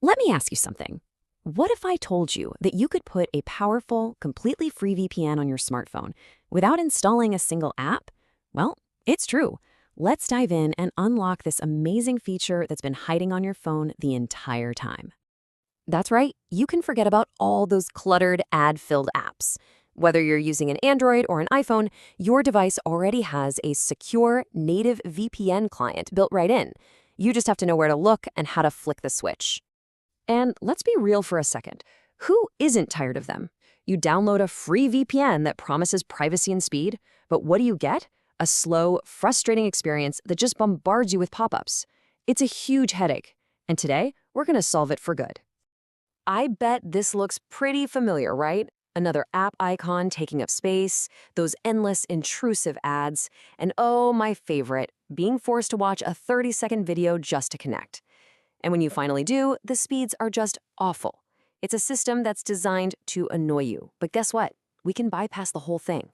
Let me ask you something. What if I told you that you could put a powerful, completely free VPN on your smartphone without installing a single app? Well, it's true. Let's dive in and unlock this amazing feature that's been hiding on your phone the entire time. That's right, you can forget about all those cluttered, ad-filled apps. Whether you're using an Android or an iPhone, your device already has a secure, native VPN client built right in. You just have to know where to look and how to flick the switch. And let's be real for a second. Who isn't tired of them? You download a free VPN that promises privacy and speed, but what do you get? A slow, frustrating experience that just bombards you with pop-ups. It's a huge headache, and today, we're going to solve it for good. I bet this looks pretty familiar, right? Another app icon taking up space, those endless intrusive ads, and oh, my favorite, being forced to watch a 30-second video just to connect. And when you finally do, the speeds are just awful. It's a system that's designed to annoy you. But guess what? We can bypass the whole thing.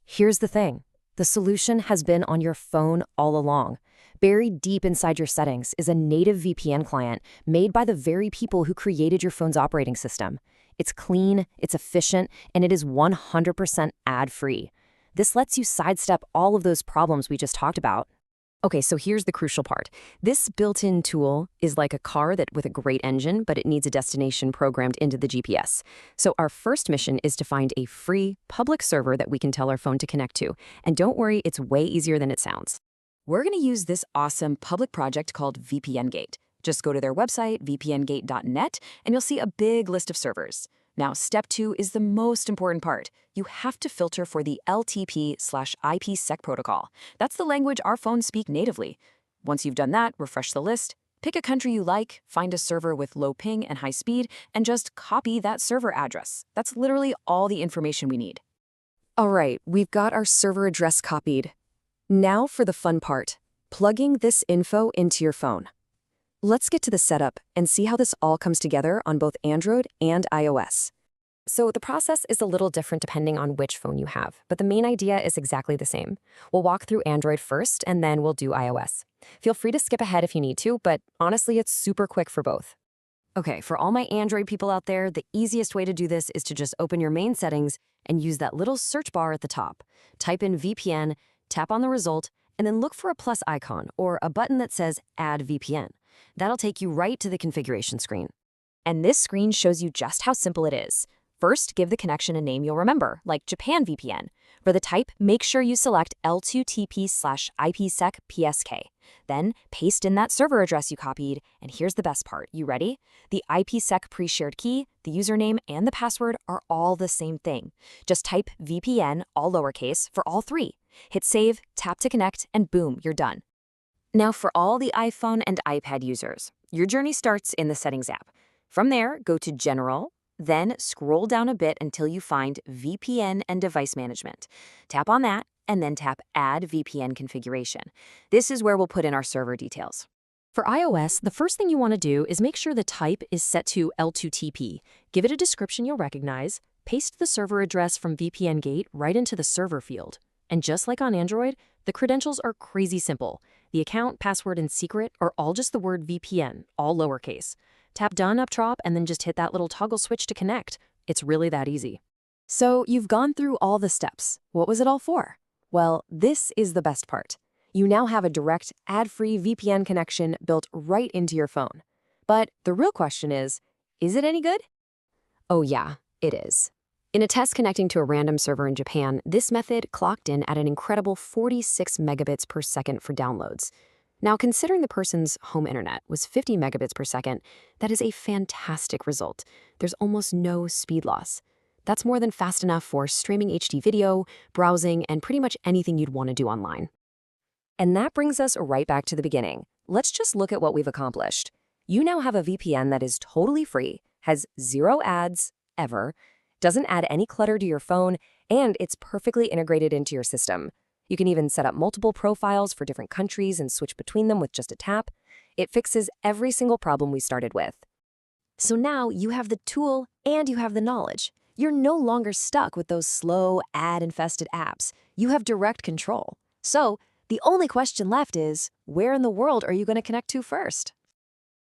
Here's the thing. The solution has been on your phone all along. Buried deep inside your settings is a native VPN client made by the very people who created your phone's operating system. It's clean, it's efficient, and it is 100% ad-free. This lets you sidestep all of those problems we just talked about. Okay, so here's the crucial part. This built-in tool is like a car with a great engine, but it needs a destination programmed into the GPS. So our first mission is to find a free public server that we can tell our phone to connect to. And don't worry, it's way easier than it sounds. We're going to use this awesome public project called VPN Gate. Just go to their website, vpngate.net, and you'll see a big list of servers. Now, step 2 is the most important part. You have to filter for the LTP/IPsec protocol. That's the language our phones speak natively. Once you've done that, refresh the list, pick a country you like, find a server with low ping and high speed, and just copy that server address. That's literally all the information we need. All right, we've got our server address copied. Now for the fun part, plugging this info into your phone. Let's get to the setup and see how this all comes together on both Android and iOS. So the process is a little different depending on which phone you have, but the main idea is exactly the same. We'll walk through Android first, and then we'll do iOS. Feel free to skip ahead if you need to, but honestly, it's super quick for both. Okay, for all my Android people out there, the easiest way to do this is to just open your main settings and use that little search bar at the top. Type in VPN, tap on the result, and then look for a plus icon or a button that says Add VPN. That'll take you right to the configuration screen. And this screen shows you just how simple it is. First, give the connection a name you'll remember, like Japan VPN. For the type, make sure you select L2TP/IPsec PSK. Then, paste in that server address you copied, and here's the best part. You ready? The IPsec pre-shared key, the username, and the password are all the same thing. Just type VPN, all lowercase, for all three. Hit save, tap to connect, and boom, you're done. Now for all the iPhone and iPad users, your journey starts in the Settings app. From there, go to General, then scroll down a bit until you find VPN and Device Management. Tap on that, and then tap Add VPN Configuration. This is where we'll put in our server details. For iOS, the first thing you want to do is make sure the type is set to L2TP. Give it a description you'll recognize, paste the server address from VPN Gate right into the server field. And just like on Android, the credentials are crazy simple. The account, password, and secret are all just the word VPN, all lowercase. Tap Done up top and then just hit that little toggle switch to connect. It's really that easy. So you've gone through all the steps. What was it all for? Well, this is the best part. You now have a direct, ad-free VPN connection built right into your phone. But the real question is it any good? Oh yeah, it is. In a test connecting to a random server in Japan, this method clocked in at an incredible 46 megabits per second for downloads. Now, considering the person's home internet was 50 megabits per second, that is a fantastic result. There's almost no speed loss. That's more than fast enough for streaming HD video, browsing, and pretty much anything you'd want to do online. And that brings us right back to the beginning. Let's just look at what we've accomplished. You now have a VPN that is totally free, has zero ads, ever, doesn't add any clutter to your phone, and it's perfectly integrated into your system. You can even set up multiple profiles for different countries and switch between them with just a tap. It fixes every single problem we started with. So now you have the tool and you have the knowledge. You're no longer stuck with those slow, ad-infested apps. You have direct control. So the only question left is, where in the world are you going to connect to first?